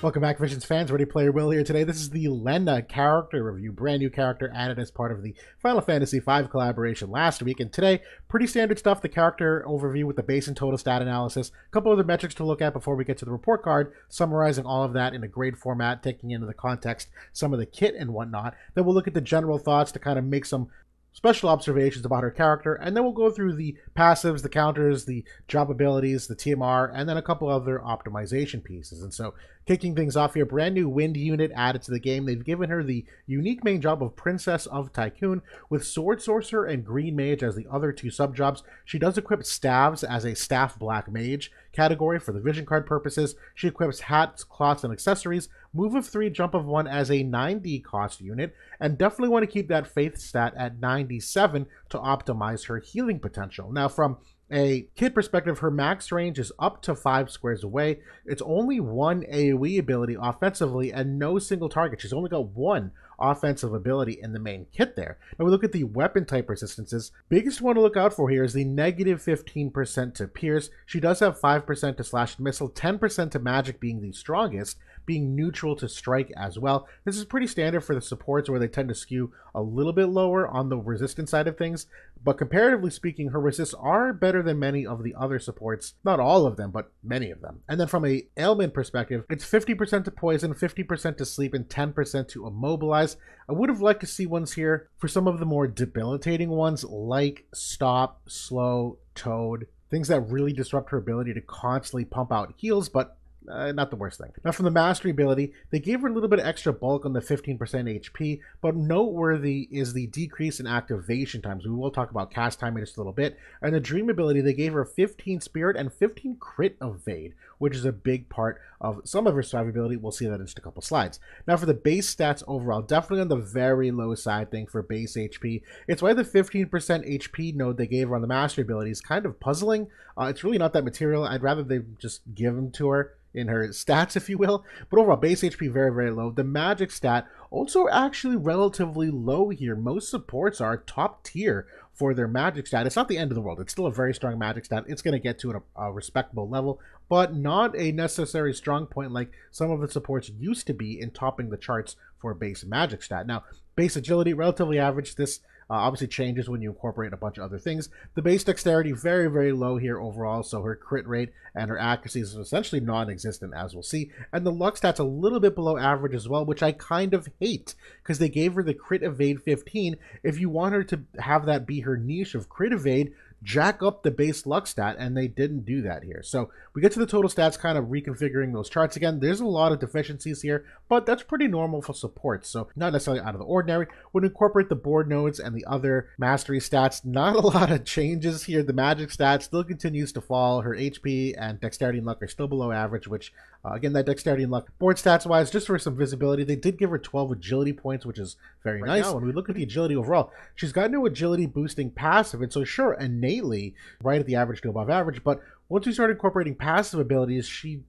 Welcome back, Visions fans. Ready Player Will here today. This is the Lenna character review. Brand new character added as part of the Final Fantasy V collaboration last week. And today, pretty standard stuff. The character overview with the base and total stat analysis. A couple other metrics to look at before we get to the report card, summarizing all of that in a grade format, taking into the context some of the kit and whatnot. Then we'll look at the general thoughts to kind of make some special observations about her character, and then we'll go through the passives, the counters, the job abilities, the TMR, and then a couple other optimization pieces. And so, kicking things off here, brand new wind unit added to the game. They've given her the unique main job of Princess of Tycoon, with Sword Sorcerer and Green Mage as the other two sub-jobs. She does equip staves as a staff black mage category for the vision card purposes. She equips hats, cloths, and accessories, move of 3, jump of 1 as a 90 cost unit, and definitely want to keep that faith stat at 97 to optimize her healing potential. Now, from a kit perspective, her max range is up to 5 squares away. It's only one AoE ability offensively and no single target. She's only got one offensive ability in the main kit there. Now we look at the weapon type resistances. Biggest one to look out for here is the negative 15% to pierce. She does have 5% to slash and missile, 10% to magic being the strongest, being neutral to strike as well. This is pretty standard for the supports where they tend to skew a little bit lower on the resistance side of things, but comparatively speaking, her resists are better than many of the other supports. Not all of them, but many of them. And then from a ailment perspective, it's 50% to poison, 50% to sleep, and 10% to immobilize. I would have liked to see ones here for some of the more debilitating ones like stop, slow, toad, things that really disrupt her ability to constantly pump out heals, but not the worst thing. Now from the mastery ability, they gave her a little bit of extra bulk on the 15% HP, but noteworthy is the decrease in activation times. We will talk about cast time in just a little bit. And the dream ability, they gave her 15 spirit and 15 crit evade, which is a big part of some of her survivability. We'll see that in just a couple slides. Now for the base stats overall, definitely on the very low side thing for base HP. It's why the 15% HP node they gave her on the mastery ability is kind of puzzling. It's really not that material. I'd rather they just give them to her in her stats, if you will. But overall, base HP very, very low. The magic stat also actually relatively low here. Most supports are top tier for their magic stat. It's not the end of the world. It's still a very strong magic stat. It's going to get to a respectable level, but not a necessary strong point like some of the supports used to be in topping the charts for base magic stat. Now, base agility, relatively average. This obviously changes when you incorporate a bunch of other things. The base dexterity, very, very low here overall, so her crit rate and her accuracy is essentially non-existent, as we'll see. And the luck stat's a little bit below average as well, which I kind of hate, because they gave her the crit evade 15. If you want her to have that be her niche of crit evade, jack up the base luck stat, and they didn't do that here. So we get to the total stats, kind of reconfiguring those charts again. There's a lot of deficiencies here, but that's pretty normal for support, so not necessarily out of the ordinary. When we incorporate the board nodes and the other mastery stats, not a lot of changes here. The magic stat still continues to fall. Her HP and dexterity and luck are still below average, which again, that dexterity and luck board stats wise, just for some visibility, they did give her 12 agility points, which is very nice. Now, when we look at the agility overall, she's got no agility boosting passive, and so sure, innately right at the average to above average, but once we start incorporating passive abilities, she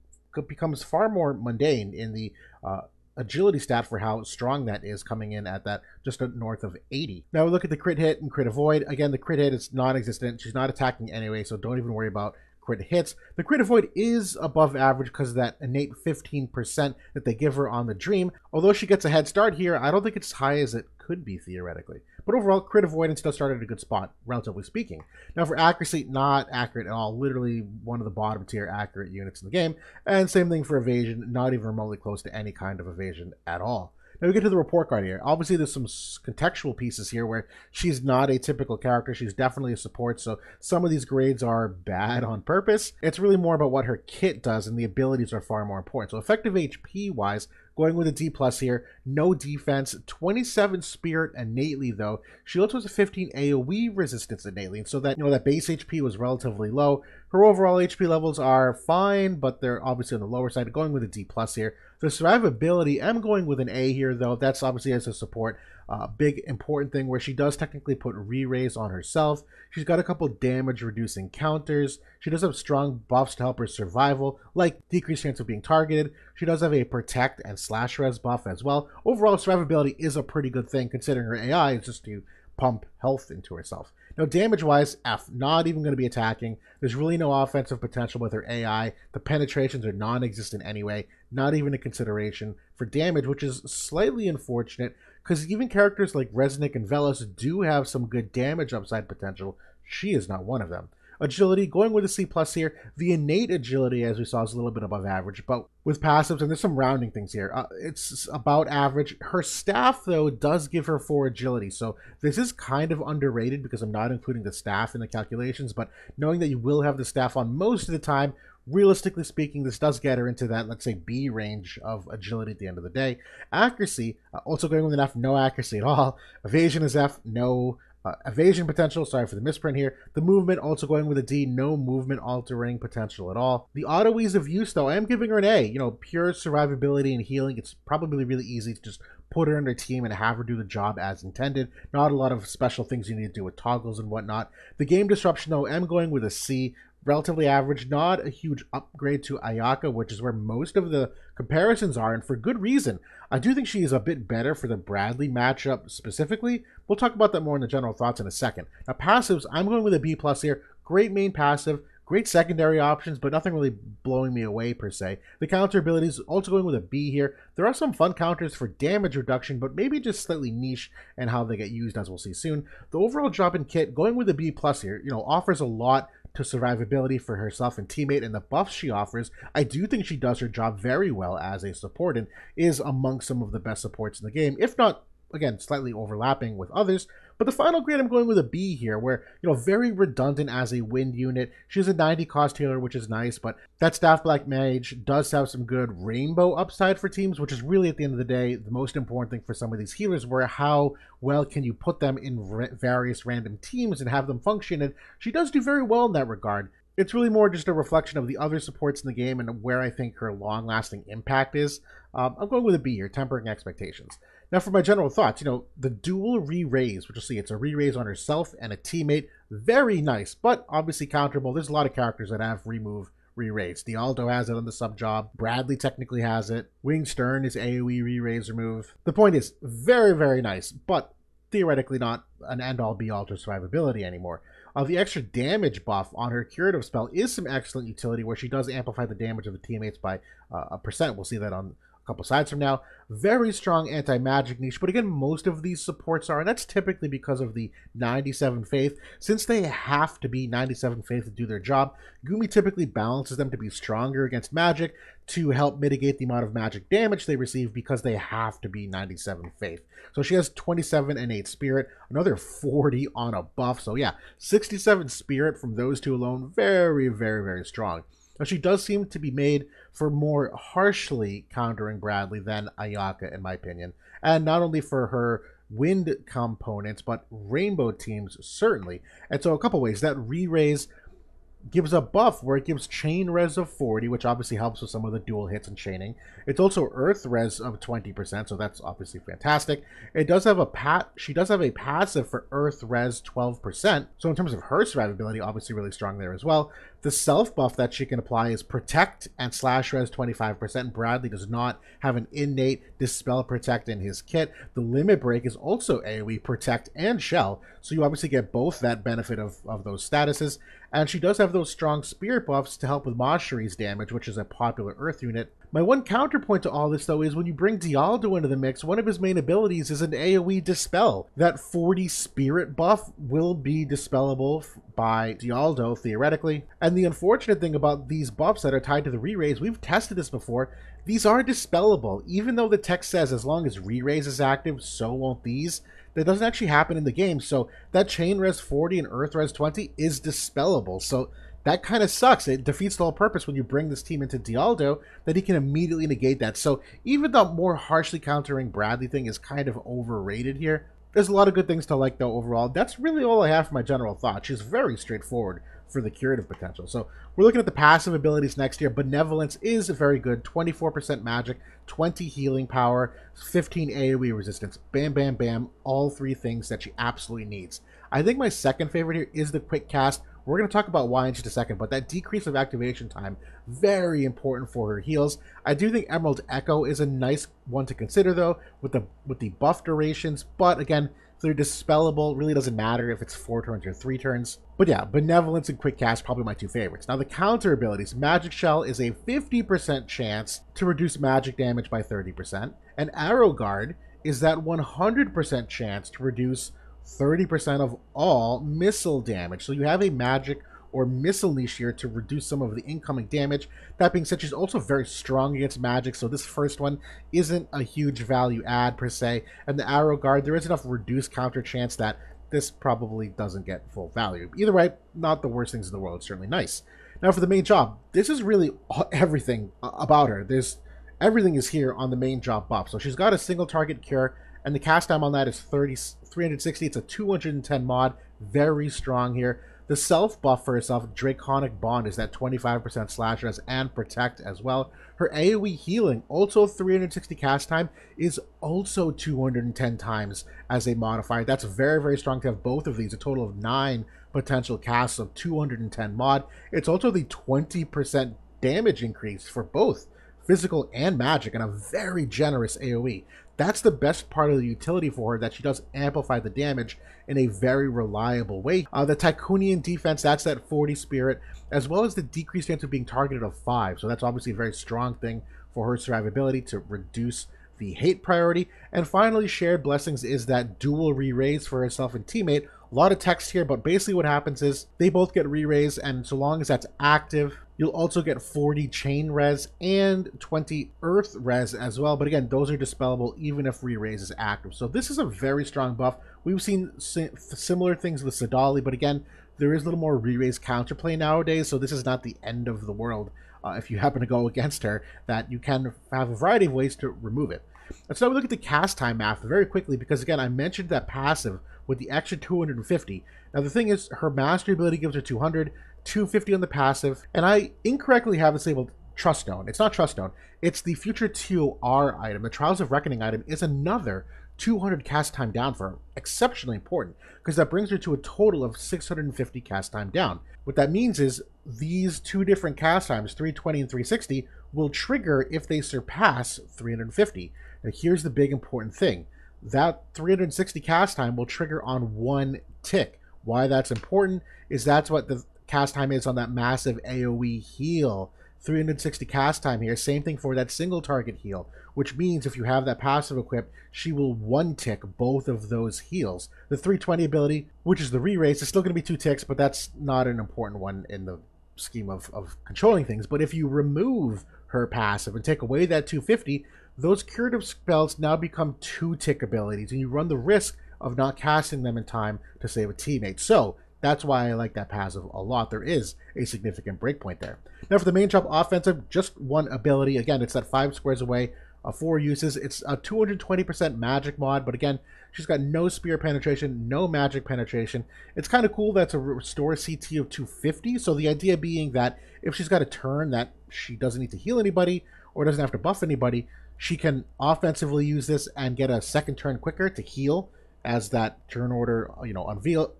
becomes far more mundane in the agility stat for how strong that is, coming in at that just north of 80. Now we look at the crit hit and crit avoid. Again, the crit hit is non-existent. She's not attacking anyway, so don't even worry about crit hits. The crit avoid is above average because of that innate 15% that they give her on the dream. Although she gets a head start here, I don't think it's as high as it could be theoretically. But overall, crit avoidance does start at a good spot, relatively speaking. Now for accuracy, not accurate at all. Literally one of the bottom tier accurate units in the game. And same thing for evasion, not even remotely close to any kind of evasion at all. Now we get to the report card here. Obviously there's some contextual pieces here where she's not a typical character. She's definitely a support, so some of these grades are bad on purpose. It's really more about what her kit does, and the abilities are far more important. So effective HP wise, going with a D+ here, no defense, 27 spirit innately though. She also has a 15 AoE resistance innately, and so that, that base HP was relatively low. Her overall HP levels are fine, but they're obviously on the lower side. Going with a D+ here. The survivability, I'm going with an A here though. That's obviously as a support. Big important thing where she does technically put re-raise on herself. She's got a couple damage reducing counters. She does have strong buffs to help her survival, like decreased chance of being targeted. She does have a protect and slash res buff as well. Overall, survivability is a pretty good thing considering her AI is just to pump health into herself. Now, damage-wise, F, not even going to be attacking. There's really no offensive potential with her AI. The penetrations are non-existent anyway, not even a consideration for damage, which is slightly unfortunate, because even characters like Resnick and Velos do have some good damage upside potential. She is not one of them. Agility, going with a C plus here. The innate agility, as we saw, is a little bit above average, but with passives, and there's some rounding things here, it's about average. Her staff, though, does give her 4 agility, so this is kind of underrated because I'm not including the staff in the calculations, but knowing that you will have the staff on most of the time, realistically speaking, this does get her into that, let's say, B range of agility at the end of the day. Accuracy, also going with an F, no accuracy at all. Evasion is F, no evasion potential, sorry for the misprint here. The movement, also going with a D, no movement altering potential at all. The auto ease of use, though, I am giving her an A. You know, pure survivability and healing. It's probably really easy to just put her in her team and have her do the job as intended. Not a lot of special things you need to do with toggles and whatnot. The game disruption, though, I'm going with a C. Relatively average, not a huge upgrade to Ayaka, which is where most of the comparisons are, and for good reason. I do think she is a bit better for the Bradley matchup specifically. We'll talk about that more in the general thoughts in a second. Now, passives, I'm going with a B+ here. Great main passive, great secondary options, but nothing really blowing me away per se. The counter abilities, also going with a B here. There are some fun counters for damage reduction, but maybe just slightly niche in how they get used, as we'll see soon. The overall drop in kit, going with a B+ here, you know, offers a lot to survivability for herself and teammate, and the buffs she offers, I do think she does her job very well as a support and is among some of the best supports in the game, if not, again, slightly overlapping with others. But the final grade, I'm going with a B here, where, you know, very redundant as a wind unit. She's a 90 cost healer, which is nice, but that Staff Black Mage does have some good rainbow upside for teams, which is really, at the end of the day, the most important thing for some of these healers, where how well can you put them in various random teams and have them function, and she does do very well in that regard. It's really more just a reflection of the other supports in the game and where I think her long-lasting impact is. I'm going with a B here, tempering expectations. Now for my general thoughts, you know, the dual re-raise, which you'll see, it's a re-raise on herself and a teammate. Very nice, but obviously counterable. There's a lot of characters that have remove re-raise. Dialdo has it on the sub-job. Bradley technically has it. Wing Stern is AoE re-raise remove. The point is, very nice, but theoretically not an end-all be-all to survivability anymore. The extra damage buff on her curative spell is some excellent utility, where she does amplify the damage of the teammates by a percent. We'll see that on a couple sides from now. Very strong anti-magic niche, but again, most of these supports are, and that's typically because of the 97 faith. Since they have to be 97 faith to do their job, Gumi typically balances them to be stronger against magic to help mitigate the amount of magic damage they receive, because they have to be 97 faith. So she has 27 innate spirit, another 40 on a buff. So yeah, 67 spirit from those two alone. Very strong. Now, she does seem to be made for more harshly countering Bradley than Ayaka, in my opinion. And not only for her wind components, but rainbow teams, certainly. And so a couple ways. That re-raise gives a buff where it gives chain res of 40, which obviously helps with some of the dual hits and chaining. It's also earth res of 20%, so that's obviously fantastic. It does have she does have a passive for earth res 12%, so in terms of her survivability, obviously really strong there as well. The self buff that she can apply is protect and slash res 25%. Bradley does not have an innate dispel protect in his kit. The limit break is also AoE protect and shell, so you obviously get both that benefit of those statuses. And she does have those strong spirit buffs to help with Mashari's damage, which is a popular earth unit. My one counterpoint to all this, though, is when you bring Dialdo into the mix, one of his main abilities is an AoE Dispel. That 40 spirit buff will be dispellable by Dialdo, theoretically. And the unfortunate thing about these buffs that are tied to the re-raise, we've tested this before, these are dispellable. Even though the text says as long as re-raise is active, so won't these. That doesn't actually happen in the game, so that chain res 40 and earth res 20 is dispellable. So that kind of sucks. It defeats the whole purpose when you bring this team into Dialdo, that he can immediately negate that. So even the more harshly countering Bradley thing is kind of overrated here. There's a lot of good things to like, though, overall. That's really all I have for my general thoughts. She's very straightforward for the curative potential. So we're looking at the passive abilities next year. Benevolence is very good. 24% magic, 20 healing power, 15 AoE resistance. Bam. All three things that she absolutely needs. I think my second favorite here is the quick cast. We're going to talk about why in just a second, but that decrease of activation time, very important for her heals. I do think Emerald Echo is a nice one to consider, though, with the buff durations, but again, They're dispellable. Really doesn't matter if it's 4 turns or 3 turns. But yeah, Benevolence and Quick Cast probably my two favorites. Now the counter abilities. Magic Shell is a 50% chance to reduce magic damage by 30%. And Arrow Guard is that 100% chance to reduce 30% of all missile damage. So you have a magic or missile niche here to reduce some of the incoming damage. That being said, she's also very strong against magic, so this first one isn't a huge value add per se. And the Arrow Guard, there is enough reduced counter chance that this probably doesn't get full value. Either way, not the worst things in the world. It's certainly nice. Now for the main job, this is really everything about her. Everything is here on the main job buff. So she's got a single target cure, and the cast time on that is 360. It's a 210 mod. Very strong here. The self buff for herself, Draconic Bond, is that 25% slash res and protect as well. Her AoE healing, also 360 cast time, is also 210 times as a modifier. That's very, very strong to have both of these. A total of 9 potential casts of 210 mod. It's also the 20% damage increase for both physical and magic, and a very generous AoE. That's the best part of the utility for her, that she does amplify the damage in a very reliable way. The Tycoonian defense, that's that 40 spirit, as well as the decreased chance of being targeted of 5. So that's obviously a very strong thing for her survivability to reduce the hate priority. And finally, Shared Blessings is that dual re-raise for herself and teammate. A lot of text here, but basically what happens is they both get re-raise, and so long as that's active, you'll also get 40 chain res and 20 earth res as well. But again, those are dispellable even if re-raise is active. So this is a very strong buff. We've seen similar things with Sadali, but again, there is a little more re-raise counterplay nowadays, so this is not the end of the world. If you happen to go against her, that you can have a variety of ways to remove it. Let's now look at the cast time math very quickly, because again, I mentioned that passive with the extra 250. Now the thing is, her mastery ability gives her 200, 250 on the passive, and I incorrectly have disabled Trust Stone. It's not Trust Stone, it's the future TOR item. The Trials of Reckoning item is another 200 cast time down for her. Exceptionally important, because that brings her to a total of 650 cast time down. What that means is these two different cast times, 320 and 360, will trigger if they surpass 350. Now here's the big important thing. That 360 cast time will trigger on 1 tick. Why that's important is that's what the cast time is on that massive AoE heal. 360 cast time here. Same thing for that single target heal, which means if you have that passive equipped, she will 1 tick both of those heals. The 320 ability, which is the re-raise, is still going to be 2 ticks, but that's not an important one in the scheme of controlling things. But if you remove her passive and take away that 250, those curative spells now become 2-tick abilities, and you run the risk of not casting them in time to save a teammate. So that's why I like that passive a lot. There is a significant breakpoint there. Now for the main job offensive, just 1 ability. Again, it's that 5 squares away, 4 uses. It's a 220% magic mod, but again, she's got no spear penetration, no magic penetration. It's kind of cool that it's a restore CT of 250. So the idea being that if she's got a turn that she doesn't need to heal anybody or doesn't have to buff anybody, she can offensively use this and get a second turn quicker to heal as that turn order,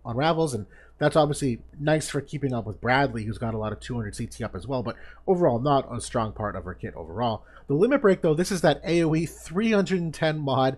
unravels. And that's obviously nice for keeping up with Bradley, who's got a lot of 200 CT up as well, but overall not a strong part of her kit overall. The Limit Break, though, this is that AoE 310 mod,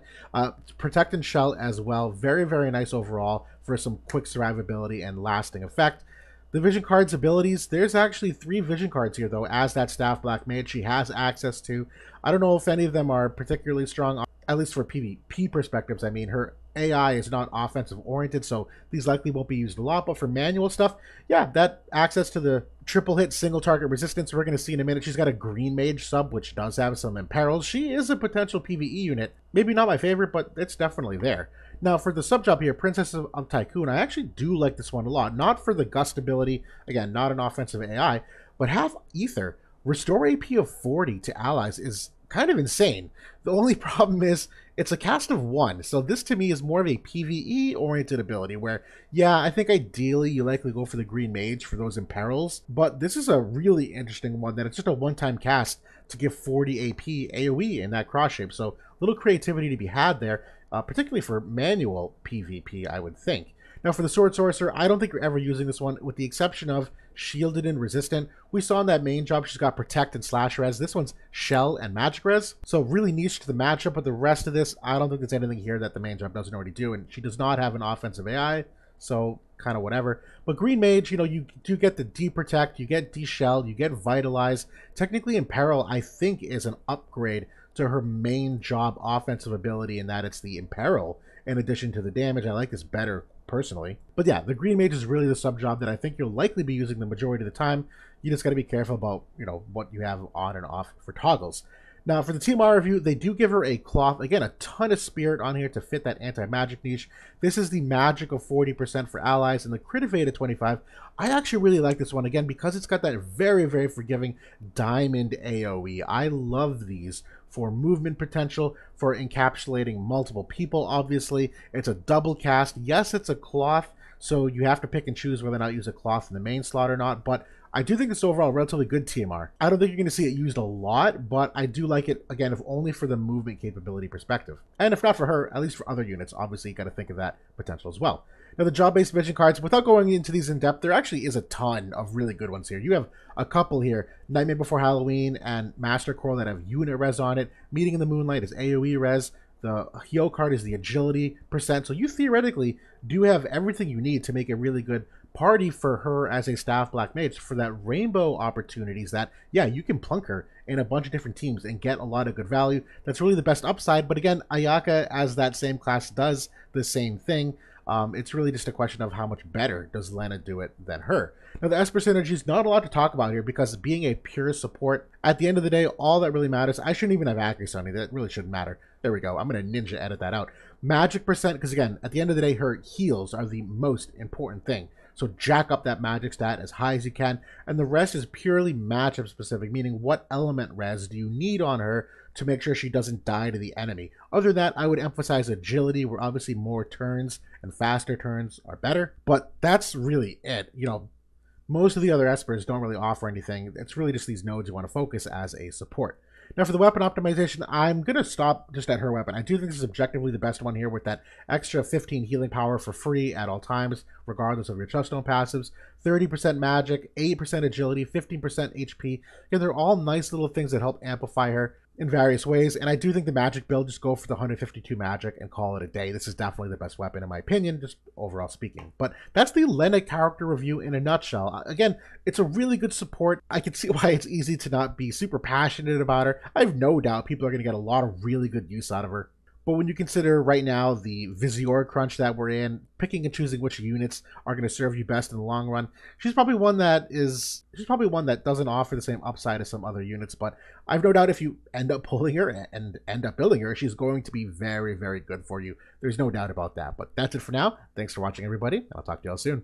Protect and Shell as well. Very, very nice overall for some quick survivability and lasting effect. The Vision Card's abilities, there's actually 3 Vision Cards here, though, as that Staff Black Mage she has access to. I don't know if any of them are particularly strong, at least for PvP perspectives. I mean, her AI is not offensive oriented, so these likely won't be used a lot, but for manual stuff, yeah, that access to the triple hit single target resistance we're going to see in a minute. She's got a Green Mage sub, which does have some imperils. She is a potential PvE unit. Maybe not my favorite, but it's definitely there. Now for the sub job here, Princess of Tycoon, I actually do like this one a lot. Not for the gust ability, again, not an offensive AI, but half ether. Restore AP of 40 to allies is kind of insane. The only problem is it's a cast of 1, so this to me is more of a PvE oriented ability where, yeah, I think ideally you likely go for the Green Mage for those imperils, but this is a really interesting one that it's just a one-time cast to give 40 AP AoE in that cross shape, so little creativity to be had there, particularly for manual PvP, I would think. Now for the Sword Sorcerer, I don't think you're ever using this one, with the exception of Shielded and Resistant. We saw in that main job she's got Protect and Slash res. This one's Shell and Magic res. So really niche to the matchup, but the rest of this, I don't think there's anything here that the main job doesn't already do, and she does not have an offensive AI, so kind of whatever. But Green Mage, you know, you do get the De-Protect, you get De-Shell, you get Vitalize. Technically Imperil, I think, is an upgrade to her main job offensive ability in that it's the Imperil in addition to the damage. I like this better personally. But yeah, the Green Mage is really the sub job that I think you'll likely be using the majority of the time. You just got to be careful about, you know, what you have on and off for toggles. Now, for the Team R review, they do give her a cloth. Again, a ton of spirit on here to fit that anti-magic niche. This is the magic of 40% for allies and the crit evade at 25. I actually really like this one, again, because it's got that very, very forgiving diamond AoE. I love these for movement potential, for encapsulating multiple people, obviously. It's a double cast. Yes, it's a cloth, so you have to pick and choose whether or not you use a cloth in the main slot or not, but I do think it's overall relatively good TMR. I don't think you're going to see it used a lot, but I do like it, again, if only for the movement capability perspective. And if not for her, at least for other units, obviously you got to think of that potential as well. Now, the job-based vision cards, without going into these in depth, there actually is a ton of really good ones here. You have a couple here, Nightmare Before Halloween and Master Core, that have unit res on it. Meeting in the Moonlight is AoE res. The Hyo card is the agility percent. So you theoretically do have everything you need to make a really good party for her as a staff black mage, for that rainbow opportunities that, yeah, you can plunk her in a bunch of different teams and get a lot of good value. That's really the best upside. But again, Ayaka, as that same class, does the same thing. It's really just a question of how much better does Lenna do it than her. Now, the Esper Synergies, not a lot to talk about here, because being a pure support, at the end of the day, all that really matters, I shouldn't even have accuracy on it. That really shouldn't matter. There we go. I'm going to ninja edit that out. Magic percent, because again, at the end of the day, her heals are the most important thing. So jack up that magic stat as high as you can, and the rest is purely matchup specific, meaning what element res do you need on her to make sure she doesn't die to the enemy. Other than that, I would emphasize agility, where obviously more turns and faster turns are better, but that's really it. You know, most of the other Espers don't really offer anything. It's really just these nodes you want to focus as a support. Now, for the weapon optimization, I'm going to stop just at her weapon. I do think this is objectively the best one here, with that extra 15 healing power for free at all times, regardless of your Truststone passives. 30% magic, 8% agility, 15% HP. Again, they're all nice little things that help amplify her in various ways, and I do think the magic build, just go for the 152 magic and call it a day. This is definitely the best weapon in my opinion, just overall speaking. But that's the Lenna character review in a nutshell. Again, it's a really good support. I can see why it's easy to not be super passionate about her. I have no doubt people are going to get a lot of really good use out of her. But when you consider right now the Visior crunch that we're in, picking and choosing which units are going to serve you best in the long run, she's probably one that doesn't offer the same upside as some other units. But I've no doubt if you end up pulling her and end up building her, she's going to be very, very good for you. There's no doubt about that. But that's it for now. Thanks for watching, everybody. I'll talk to you all soon.